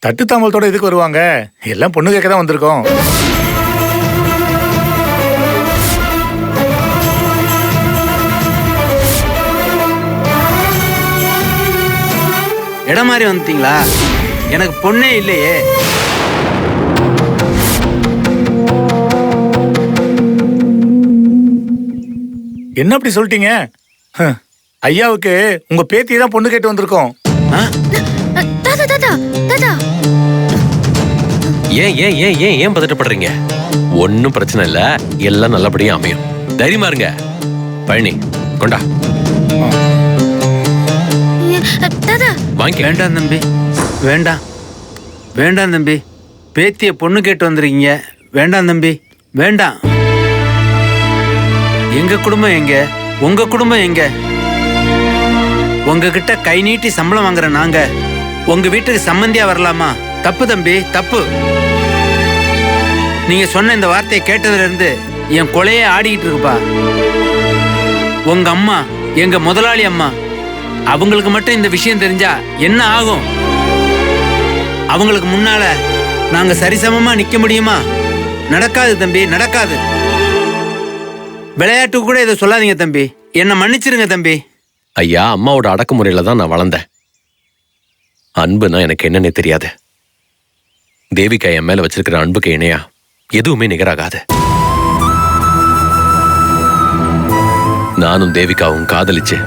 தட்டு தாம்பலத்தோட எதுக்கு வருவாங்க? எல்லாம் பொண்ணு கேட்க தான் வந்திருக்கோம். இடம் மாதிரி வந்துட்டீங்களா? எனக்கு பொண்ணே இல்லையே. என்ன அப்படி சொல்லிட்டீங்க? ஐயாவுக்கு உங்க பேத்தி தான் பொண்ணு கேட்டு வந்திருக்கோம். ஏன் ஏன் ஏன் ஏன் ஏன் பதட்டப்படுறீங்க? ஒன்னும் பிரச்சனை இல்ல, எல்லாம் நல்லபடியா அமையும். தைரியமா இருங்க. பழனி கொண்டா. வாங்கி. வேண்டாம் தம்பி, வேண்டாம் வேண்டாம் தம்பி. பேத்திய பொண்ணு கேட்டு வந்திருக்கீங்க. வேண்டாம் தம்பி, வேண்டாம். எங்க குடும்பம் எங்க? உங்க குடும்பம் எங்க? உங்ககிட்ட கை நீட்டி சம்பளம் வாங்குற நாங்க உங்க வீட்டுக்கு சம்பந்தியா வரலாமா? தப்பு தம்பி, தப்பு. நீங்க சொன்ன இந்த வார்த்தையை கேட்டதுல இருந்து என் கொலையே ஆடிக்கிட்டு இருக்குப்பா. உங்க அம்மா, எங்க முதலாளி அம்மா, அவங்களுக்கு மட்டும் இந்த விஷயம் தெரிஞ்சா என்ன ஆகும்? அவங்களுக்கு முன்னால நாங்க சரிசமமா நிக்க முடியுமா? நடக்காது தம்பி, நடக்காது. விளையாட்டுக்கு கூட இதை சொல்லாதீங்க தம்பி. என்ன மன்னிச்சிருங்க தம்பி. ஐயா, அம்மாவோட அடக்குமுறையில தான் நான் வளர்ந்தேன். அன்புனா எனக்கு என்னன்னே தெரியாது. தேவிகா என் மேல வச்சிருக்கிற அன்புக்கு இணையா எதுவுமே நிகராகாது. நானும் தேவிகாவும் காதலிச்சு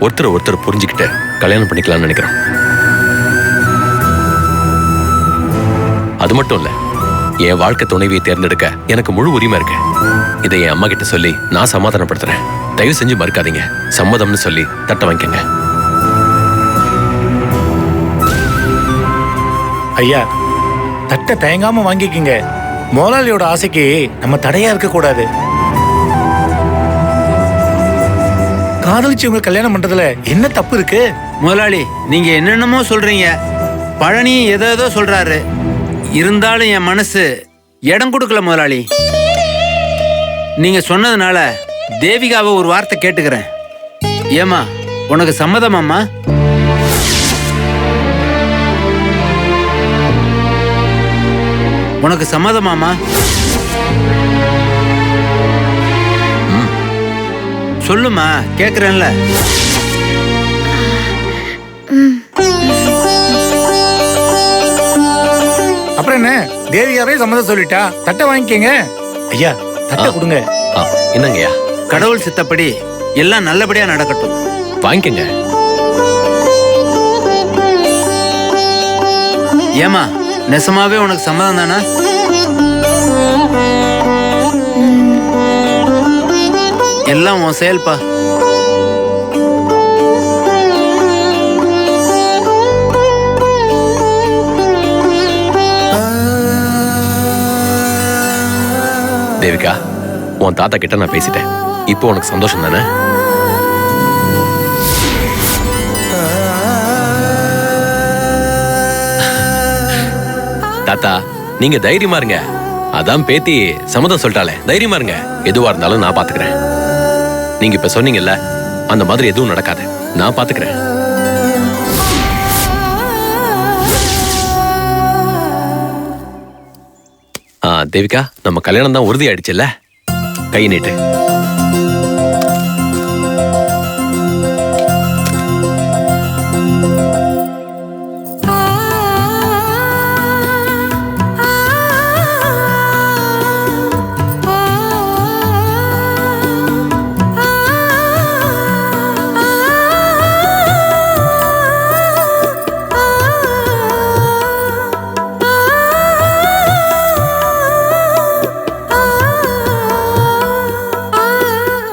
ஒருத்தர் புரிஞ்சுக்கிட்டு கல்யாணம் பண்ணிக்கலாம்னு நினைக்கிறோம். அது மட்டும் இல்ல, என் வாழ்க்கை துணைவியை தேர்ந்தெடுக்க எனக்கு முழு உரிமை இருக்கு. இதை என் அம்மா கிட்ட சொல்லி நான் சமாதானப்படுத்துறேன். தயவு செஞ்சு மறுக்காதீங்க. சம்மதம்னு சொல்லி தட்ட வாங்கிக்கங்க. ஐயா, தட்ட தயங்காம வாங்கிக்கங்க. முதலாளியோட ஆசைக்கு நம்ம தடையா இருக்க கூடாது. காதலிச்சு உங்க கல்யாணம் பண்றதுல என்ன தப்பு இருக்கு? முதலாளி, நீங்க என்னென்னமோ சொல்றீங்க. பழனி ஏதோ சொல்றாரு. இருந்தாலும் என் மனசு இடம் கொடுக்கல முதலாளி. நீங்க சொன்னதுனால தேவிகாவை ஒரு வார்த்தை கேட்டுக்கிறேன். ஏமா, உனக்கு சம்மதமாம்மா? உனக்கு சம்மதமாமா? சொல்லுமா, கேக்குறேன்ல. அப்புறம் என்ன, தேவியாவே சம்மதம் சொல்லிட்டா தட்டை வாங்கிக்கங்க. ஐயா, தட்டை கொடுங்க. என்னங்கய்யா? கடவுள் சித்தப்படி எல்லாம் நல்லபடியா நடக்கட்டும். வாங்கிக்கங்க. ஏமா, நெசமாவே உனக்கு சம்மதம் தானா? எல்லாம் உன் செயல்பா. தேவிகா, உன் தாத்தா கிட்ட நான் பேசிட்டேன். இப்போ உனக்கு சந்தோஷம் தானே? தாத்தா, நீங்க தைரியமா இருங்க. அதான் பேத்தி சம்மதம் சொல்லிட்டாலே, தைரியமா இருங்க. எதுவா இருந்தாலும் நான் பாத்துக்கிறேன். நீங்க இப்ப சொன்னீங்கல்ல, அந்த மாதிரி எதுவும் நடக்காது. நான் பாத்துக்கிறேன். தேவிகா, நம்ம கல்யாணம் தான் உறுதி ஆயிடுச்சுல்ல? கை நீட்டு.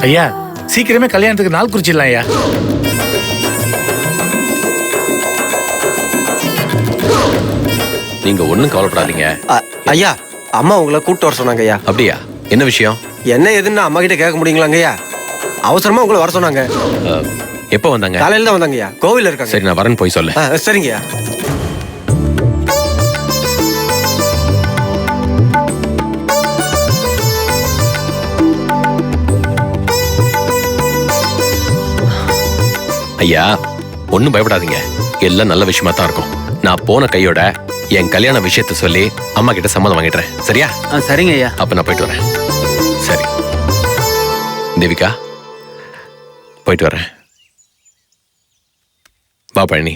ஐயா, சீக்கிரமே கல்யாணத்துக்கு நாள் குறிச்சிடலாம் ஐயா. நீங்க ஒண்ணும் கவலைப்படாதீங்க. ஐயா, அம்மா உங்களை கூப்பிட்டு வர சொன்னாங்க ஐயா. அப்படியா? என்ன விஷயம்? என்ன எதுன்னு அம்மா கிட்ட கேட்க முடியுங்களாங்க ஐயா? அவசரமா உங்களை வர சொன்னாங்க. எப்ப வந்தாங்க? காலையில தான் வந்தாங்க ஐயா. கோவில்ல இருக்காங்க. சரி, நான் வரேன்னு போய் சொல்லு. சரிங்க ஐயா. ஐயா, ஒன்னும் பயப்படாதீங்க. எல்லாம் நல்ல விஷயமா தான் இருக்கும். நான் போன கையோட என் கல்யாண விஷயத்த சொல்லி அம்மா கிட்ட சம்மதம் வாங்கிடுறேன். சரியா? சரிங்க ஐயா. அப்ப நான் போயிட்டு வரேன். சரி தேவிகா, போயிட்டு வரேன். வா பழனி.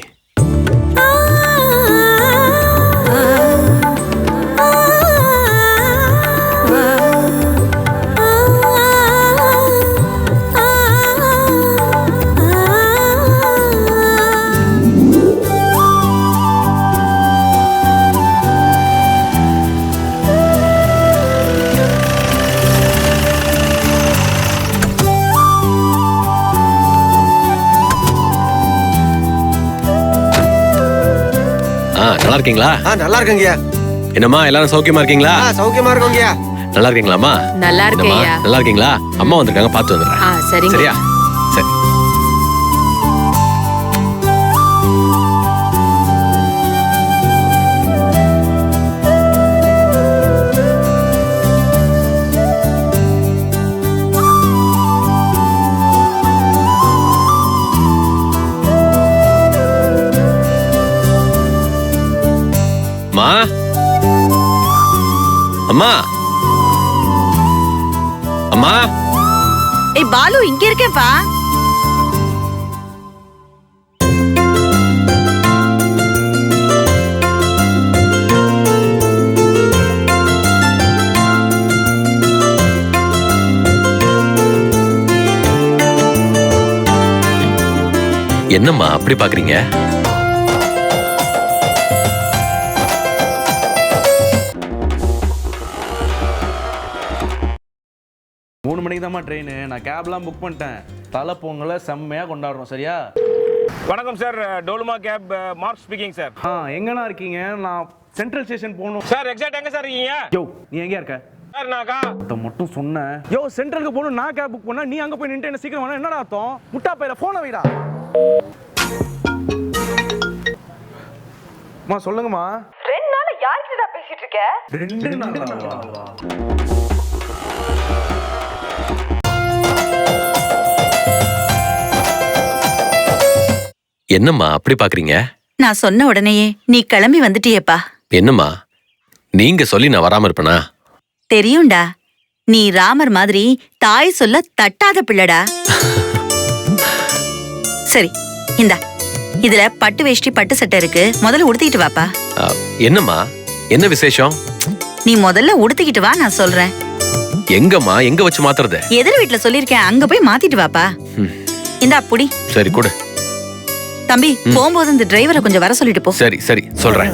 நல்லா இருக்கீங்களா? நல்லா இருக்கேங்கய்யா. என்னம்மா எல்லாரும் சௌக்கியமா இருக்கீங்களா? சௌக்கியமா இருக்கோங்கய்யா. நல்லா இருக்கீங்களாம்மா? நல்லா என்னம்மா, இருக்கேயா. நல்லா இருக்கீங்களா? அம்மா வந்திருக்காங்க, பார்த்து வந்துடுறேன். சரிங்க. சரியா? சரி. அம்மா, அம்மா, அம்மா. ஏய் பாலு, இங்க இருக்கேப்பா. என்னம்மா அப்படி பாக்குறீங்க? 3 மணிக்கு தான் ட்ரெயின். நான் கேப்லாம் புக் பண்ணிட்டேன். தலை பொங்கலை செம்மையாக கொண்டாடுறோம். சரியா? வணக்கம் சார், டோலுமா கேப் மார்க் ஸ்பீக்கிங் சார். எங்கண்ணா இருக்கீங்க? நான் சென்ட்ரல் ஸ்டேஷன் போகணும். சார் எக்ஸாக்ட் எங்க சார் இருக்கீங்க? யோ, நீ எங்கேயா இருக்க? சார் நாக்கா அதை மட்டும் சொன்னேன். யோ, சென்ட்ரலுக்கு போகணும். நான் கேப் புக் பண்ணா நீ அங்கே போய் நின்று என்ன சீக்கிரம் வேணா என்னடா அர்த்தம்? முட்டா பையில ஃபோனை வைடா. அம்மா சொல்லுங்கம்மா. 2 நாள் யார்கிட்ட பேசிட்டு இருக்க? 2 நாளா? என்னம்மா அப்படி பாக்குறீங்க? நான் சொன்ன உடனேயே நீ கிளம்பி வந்துட்டியேப்பா. என்னம்மா நீங்க சொல்லி நான் வராம இருப்பேனா? தெரியும்டா, நீ ராமர் மாதிரி தாய் சொல்ல தட்டாத பிள்ளடா. சரி, இந்தா இதுல பட்டு வேஷ்டி பட்டு சட்டை இருக்கு, முதல்ல உடுத்திட்டு வாப்பா. என்னம்மா என்ன விசேஷம்? நீ முதல்ல உடுத்திக்கிட்டு வா, நான் சொல்றேன். எங்கம்மா எங்க வச்சு மாத்துறது? எதிர் வீட்டுல சொல்லிருக்கேன், அங்க போய் மாத்திட்டு வாப்பா. இந்தா புடி. சரி கொடு. தம்பி, போகும்போது இந்த டிரைவரை கொஞ்சம் வர சொல்லிட்டு போ. சரி சரி சொல்றேன்.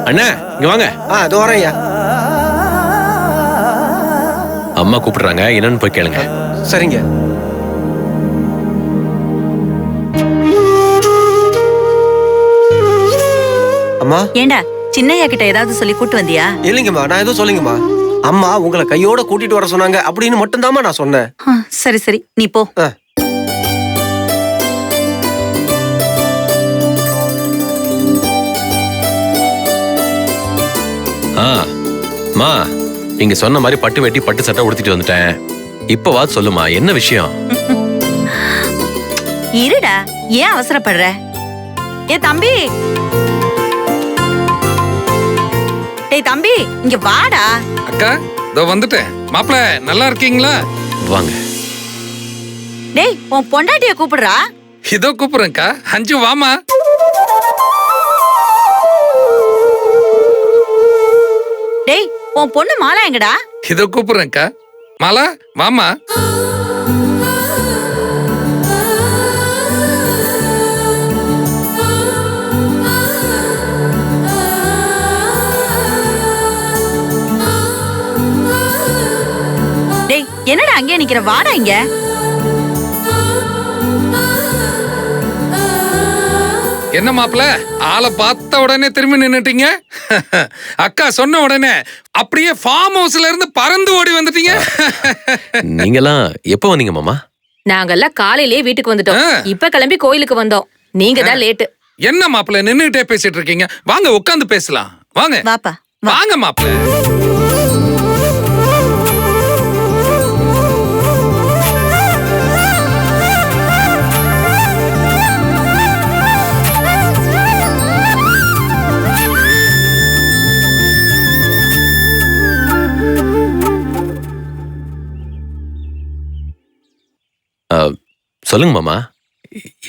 அண்ணா இங்க வாங்க. இதோ வரேன்யா. அம்மா கூப்பிடுறாங்க, என்னன்னு போய் கேளுங்க. சரிங்க. அம்மா. ஏண்டா சின்னையா கிட்ட ஏதாவது சொல்லி கூட்டு வந்தியா? இல்லைங்கம்மா, நான் எதுவும் சொல்லுங்கம்மா. அம்மா உங்களை கையோட கூட்டிட்டு வர சொன்னாங்க அப்படின்னு மட்டும்தாம்மா நான் சொன்னேன். சரி சரி, நீ போ. மா, நீங்க சொன்ன மாதிரி பட்டு வெட்டி பட்டு சட்டை உடுத்திட்டு வந்துட்டேன். இப்பவா சொல்லுமா என்ன விஷயம்? இருடா, ஏன் அவசரப்படுற? ஏ தம்பி, டேய் தம்பி, இங்க வாடா. அக்கா, இதோ வந்துட்டேன். மாப்பிள நல்லா இருக்கீங்களா? வாங்க. டேய், உன் பொண்டாட்டிய கூப்பிடுறா. இதோ கூப்பிடுறேன்க்கா. அஞ்சு வாமா. டேய், உன் பொண்ணு மாலா எங்கடா? இதோ கூப்பிடுறேன்க்கா. மாலா வாமா. டேய், என்னடா அங்கே நிக்கிற? வாடா இங்க. என்ன மாப்பிள, ஆளை பார்த்த உடனே திரும்பி நின்னுட்டீங்க? அக்கா சொன்ன உடனே அப்படியே ஃபார்ம் ஹவுஸ்ல இருந்து பறந்து ஓடி வந்துட்டீங்க. நீங்கெல்லாம் எப்ப வந்தீங்க மாமா? நாங்கெல்லாம் காலையிலேயே வீட்டுக்கு வந்துட்டோம். இப்ப கிளம்பி கோயிலுக்கு வந்தோம். நீங்க தான் லேட்டு. என்ன மாப்பிள நின்னுட்டே பேசிட்டு இருக்கீங்க? வாங்க உட்காந்து பேசலாம். வாங்க வாப்பா. வாங்க மாப்பிள. சொல்லுங்க மாமா,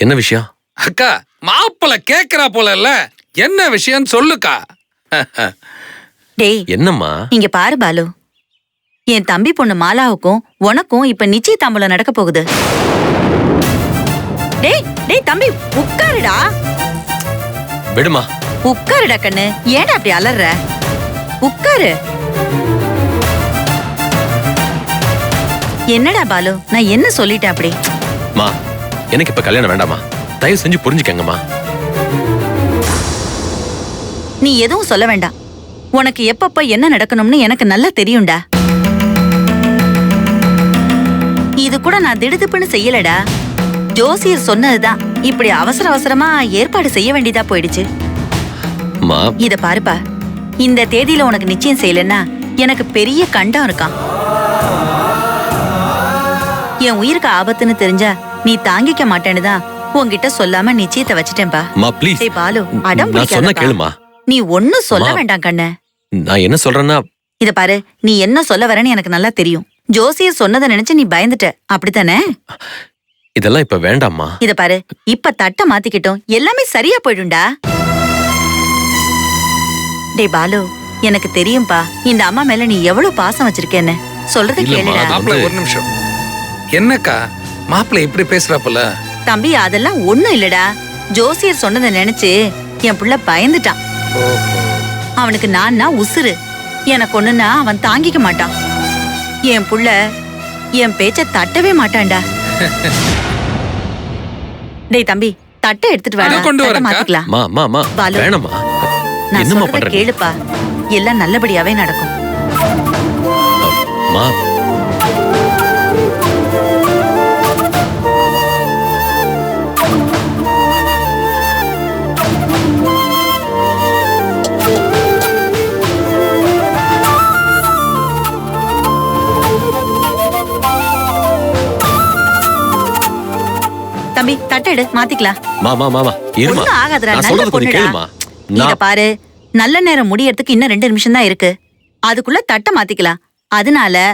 என்ன விஷயம்? அக்கா மாப்பிள்ள கேக்குறா போல இல்ல, என்ன விஷயம் சொல்லுக்கா. டேய் என்னம்மா? இங்க பாரு பாலு, என் தம்பி பொண்ணு மாலாவுக்கும் உனக்கும் இப்ப நிச்சயதாம்பூலம் நடக்க போகுது. டேய் டேய் தம்பி, உட்காருடா. விடுமா. உட்காருடா கண்ணு, ஏன்டா அப்படி அலற? உட்காரு. என்னடா பாலு, நான் என்ன சொல்லிட்டேன் அப்படி? மா, எனக்கு இப்ப கல்யாணம் வேண்டாமா, தயவு செஞ்சு புரிஞ்சுக்கங்கம்மா. நீ எதுவும் சொல்ல வேண்டாம். உனக்கு எப்பப்ப என்ன நடக்கணும்னு எனக்கு நல்லா தெரியும்டா. இது கூட நான் திடுதிப்புன்னு செய்யலடா. ஜோசியர் சொன்னதுதான் இப்படி அவசர அவசரமா ஏற்பாடு செய்ய வேண்டியதா போயிடுச்சு. மா, இத பாருப்பா, இந்த தேதியில உனக்கு நிச்சயம் செய்யலன்னா எனக்கு பெரிய கண்டம் இருக்கான். என் உயிருக்கு ஆபத்துன்னு தெரிஞ்சா நீ தாங்கிக்க மாட்டேன்னுதான் உன்கிட்ட சொல்லாம நிச்சயத்தை வச்சிட்டேன்பா. மா ப்ளீஸ். டேய் பாலு, அடம் நான் சொன்ன பிடிக்காதப்பா. கேளுமா. நீ ஒன்னும் சொல்ல வேண்டாம் கண்ணு. நான் என்ன சொல்றேன்னா, இத பாரு, நீ என்ன சொல்ல வரேன்னு எனக்கு நல்லா தெரியும். ஜோசியர் சொன்னதை நினைச்சு நீ பயந்துட்ட, அப்படித்தானே? இதெல்லாம் இப்ப வேண்டாம்மா. இத பாரு, இப்ப தட்டை மாத்திக்கிட்டோம், எல்லாமே சரியா போயிடும்டா. டேய் பாலு, எனக்கு தெரியும்பா இந்த அம்மா மேல நீ எவ்வளவு பாசம் வச்சிருக்கேன்னு. சொல்றத இல்லம்மா, கேளுடா. மாப்பிள்ள ஒரு நிமிஷம். என்னக்கா மாப்பிள்ள இப்படி பேசுறாப்புல? தம்பி, அதெல்லாம் ஒண்ணும் இல்லடா. ஜோசியர் சொன்னதை நினைச்சு என் புள்ள பயந்துட்டான். அவனுக்கு நான்னா உசுரு. எனக்கு ஒண்ணுன்னா அவன் தாங்கிக்க மாட்டான். என் புள்ள என் பேச்ச தட்டவே மாட்டான்டா. டேய் தம்பி, தட்டை எடுத்துட்டு வாடா, கொண்டு தட்டை வரேன்க்கா. மாத்திக்கலாம். மா மா மா பாலு, வேணாம்மா. நான் என்னம்மா சொல்றத பண்றீங்க? கேளுப்பா, எல்லாம் நல்லபடியாவே நடக்கும். மா, தம்பி, தட்டை எடு, மாத்திக்கலாம். மா மா மா மா இருமா. ஒண்ணும் ஆகாதுடா, நான் நல்ல சொல்றது கொஞ்சம் பொண்ணுடா. கேளுமா. இத நான் பாரு, நல்ல நேரம் முடியறதுக்கு இன்னும் 2 நிமிஷம் தான் இருக்கு. அதுக்குள்ள தட்டை மாத்திக்கலாம். அதனால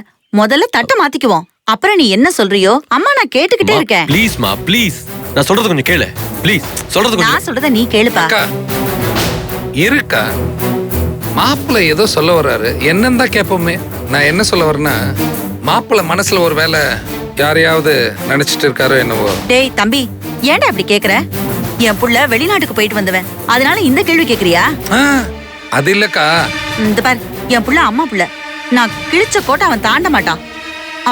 முதல்ல தட்டை மாத்திக்குவோம். அப்புறம் நீ என்ன சொல்றியோ அம்மா நான் கேட்டுக்கிட்டே இருக்கேன். ப்ளீஸ் மா ப்ளீஸ், நான் சொல்றது கொஞ்சம் கேளு ப்ளீஸ். சொல்றது கொஞ்சம். நான் சொல்றத நீ கேளுப்பா. அக்கா இருக்கா, மாப்பிள்ள ஏதோ சொல்ல வர்றாரு, என்னன்னு தான் கேட்போமே. நான் என்ன சொல்ல வரேன்னா, மாப்பிள்ள மனசுல ஒரு வேலை யாரையாவது நினைச்சிட்டு இருக்காரோ என்னவோ. டேய் தம்பி, ஏன்டா இப்படி கேக்குற? என் புள்ள வெளிநாட்டுக்கு போயிட்டு வந்தவன், அதனால இந்த கேள்வி கேக்குறியா? அது இல்லக்கா. இந்த பாரு, என் புள்ள அம்மா புள்ள. நான் கிழிச்ச கோட்டை அவன் தாண்ட மாட்டான்.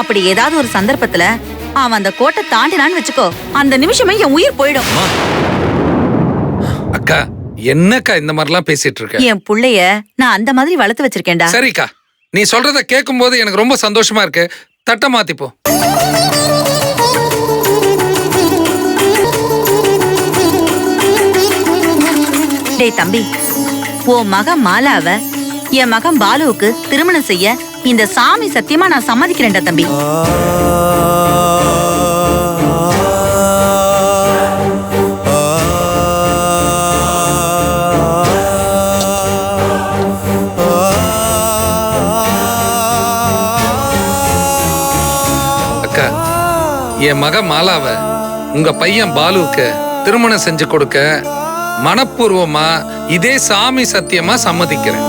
அப்படி ஏதாவது ஒரு சந்தர்ப்பத்துல அவன் அந்த கோட்டை தாண்டினான்னு வச்சுக்கோ, அந்த நிமிஷமே என் உயிர் போயிடும். அக்கா என்னக்கா இந்த மாதிரிலாம் பேசிட்டு இருக்க? என் புள்ளைய நான் அந்த மாதிரி வளர்த்து வச்சிருக்கேன்டா. சரிக்கா, நீ சொல்றத கேட்கும் போது எனக்கு ரொம்ப சந்தோஷமா இருக்கு. தட்டை மாத்திப்போ. டேய் தம்பி, உன் மகன் மாலாவ என் மகன் பாலுவுக்கு திருமணம் செய்ய இந்த சாமி சத்தியமா நான் சம்மதிக்கிறேன்டா தம்பி. அக்கா, என் மகன் மாலாவ உங்க பையன் பாலுவுக்கு திருமணம் செஞ்சு கொடுக்க மனப்பூர்வமா இதே சாமி சத்தியமா சம்மதிக்கிறேன்.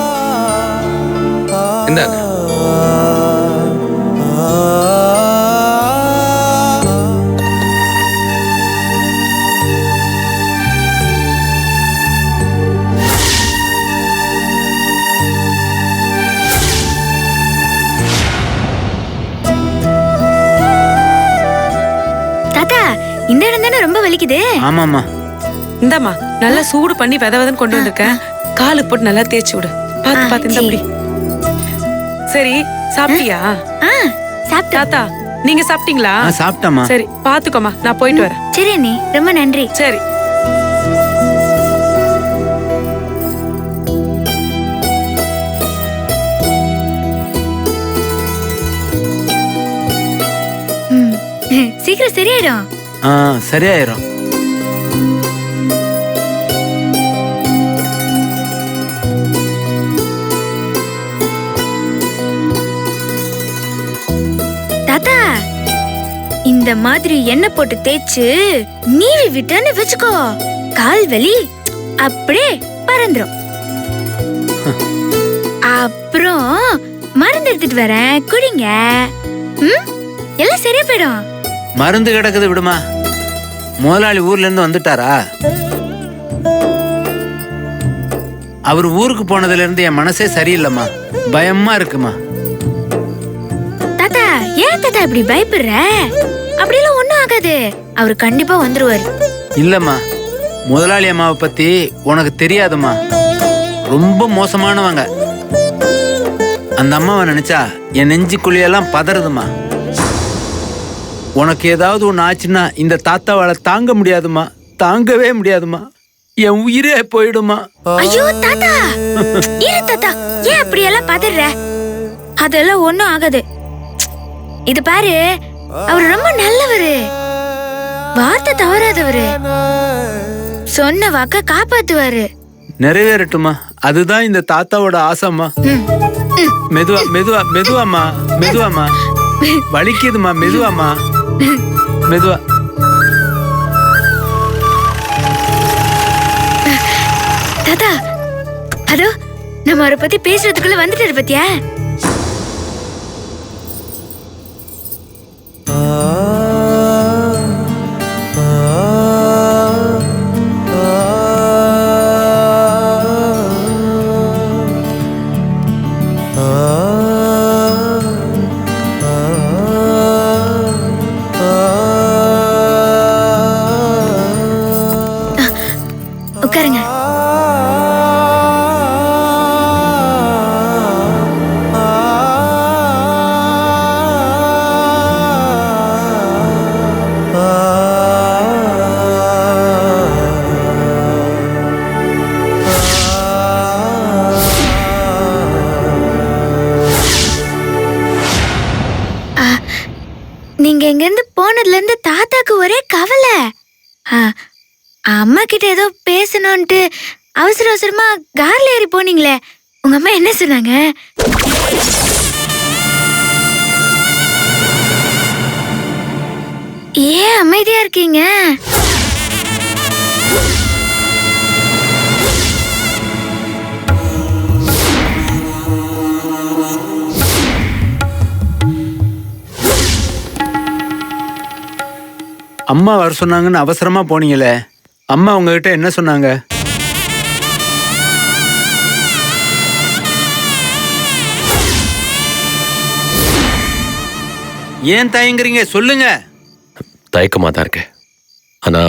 இந்தாங்க. தாத்தா, இந்த இடம் தானே ரொம்ப வலிக்குது. ஆமாமா. இந்தாமா, நல்லா சூடு பண்ணி வெதவெதன்னு கொண்டு வந்திருக்கேன். காலுக்கு போட்டு நல்லா தேய்ச்சி விடு. பாத்து பாத்து இந்த அப்படி. சரி, சாப்பிட்டியா? தாத்தா, நீங்க சாப்பிட்டீங்களா? சாப்பிட்டமா. சரி, பாத்துக்கோமா, நான் போயிட்டு வரேன். சரி அண்ணி, ரொம்ப நன்றி. சரி. சீக்கிரம் சரியாயிடும். சரியாயிரும். தாத்தா, இந்த இந்த மாதிரி எண்ணெய் போட்டு தேய்ச்சு நீவி விட்டேன்னு வச்சுக்கோ, கால் வலி அப்படியே பறந்துரும். அப்புறம் மருந்து எடுத்துட்டு வரேன், குடிங்க. எல்லாம் சரியா போயிடும். மருந்து கிடக்குது, விடுமா. முதலாளி ஊர்ல இருந்து வந்துட்டாரா? அவர் ஊருக்கு போனதுல இருந்து என் மனசே சரியில்லைம்மா, பயமா இருக்குமா. தாத்தா, ஏன் தாத்தா இப்படி பயப்படுற? அப்படியெல்லாம் ஒண்ணும் ஆகாது, அவரு கண்டிப்பா வந்துருவாரு. இல்லம்மா, முதலாளி அம்மாவை பத்தி உனக்கு தெரியாதுமா, ரொம்ப மோசமானவங்க. அந்த அம்மாவை நினைச்சா என் நெஞ்சுக்குழியெல்லாம் பதறதுமா. உனக்கு ஏதாவது ஒன்று ஆச்சுன்னா இந்த தாத்தாவால தாங்க முடியாதுமா, தாங்கவே முடியாதுமா. என் உயிரே போயிடுமா. ஐயோ தாத்தா, இரு தாத்தா, ஏன் அப்படி எல்லாம் பதற? அதெல்லாம் ஒண்ணும் ஆகாது. இது பாரு, அவர் ரொம்ப நல்லவரு, வார்த்தை தவறாதவரு, சொன்ன வாக்க காப்பாத்துவாரு. நிறைவேறட்டுமா, அதுதான் இந்த தாத்தாவோட ஆசைம்மா. மெதுவா மெதுவா மெதுவாமா, மெதுவாமா, வலிக்குதுமா, மெதுவாமா, மெதுவா. தாத்தா, அதோ நம்ம அவரை பத்தி பேசுறதுக்குள்ள வந்துட்டாரு பத்தியா? உட்காருங்க. நீங்க இங்க இருந்து போனதுல இருந்து தாத்தாக்கு ஒரே கவலை. அம்மா கிட்ட ஏதோ பேசணும்ட்டு அவசர அவசரமா கார்ல ஏறி போனீங்களே, உங்க அம்மா என்ன சொன்னாங்க? ஏன் அமைதியா இருக்கீங்க? அம்மா வர சொன்னாங்கன்னு அவசரமா போனீங்களே, அம்மா உங்ககிட்ட என்ன சொன்னாங்க? ஏன் தயங்குறீங்க, சொல்லுங்க. தயக்கமா தான் இருக்கு, ஆனா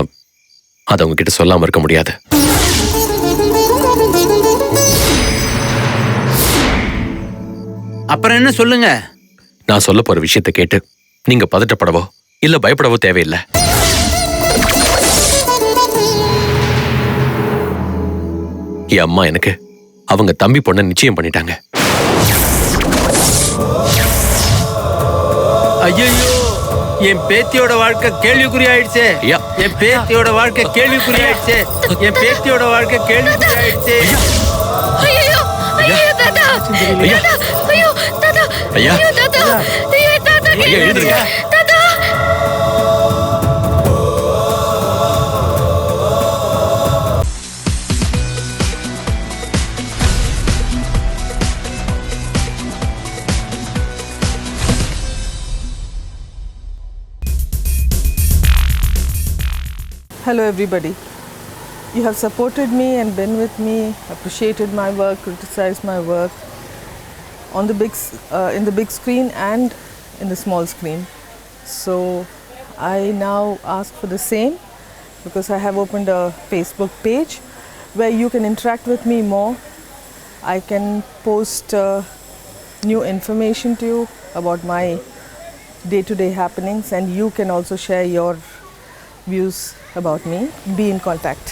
அதை உங்ககிட்ட சொல்லாம இருக்க முடியாது. அப்புறம் என்ன, சொல்லுங்க. நான் சொல்ல போற விஷயத்தை கேட்டு நீங்க பதட்டப்படவோ இல்ல பயப்படவோ தேவையில்லை. என் அம்மா எனக்கு அவங்க தம்பி பொண்ண நிச்சயம் பண்ணிட்டாங்க. ஐயோ, என் பேத்தியோட வாழ்க்கை கேள்விக்குறி ஆயிடுச்சு. என் பேத்தியோட வாழ்க்கை கேள்விக்குறி ஆயிடுச்சு. என் பேத்தியோட வாழ்க்கை கேள்விக்குறி ஆயிடுச்சு. ஐயோ ஐயோ தாத்தா, ஐயோ தாத்தா, ஐயா, ஐயோ தாத்தா, ஐயோ தாத்தா, ஐயா எழுந்துருங்க. தாத்தா. Hello everybody. You have supported me and been with me, appreciated my work, criticized my work on the in the big screen and in the small screen. So I now ask for the same, because I have opened a Facebook page where you can interact with me more. I can post new information to you about my day-to-day happenings, and you can also share your views about me. Be in contact.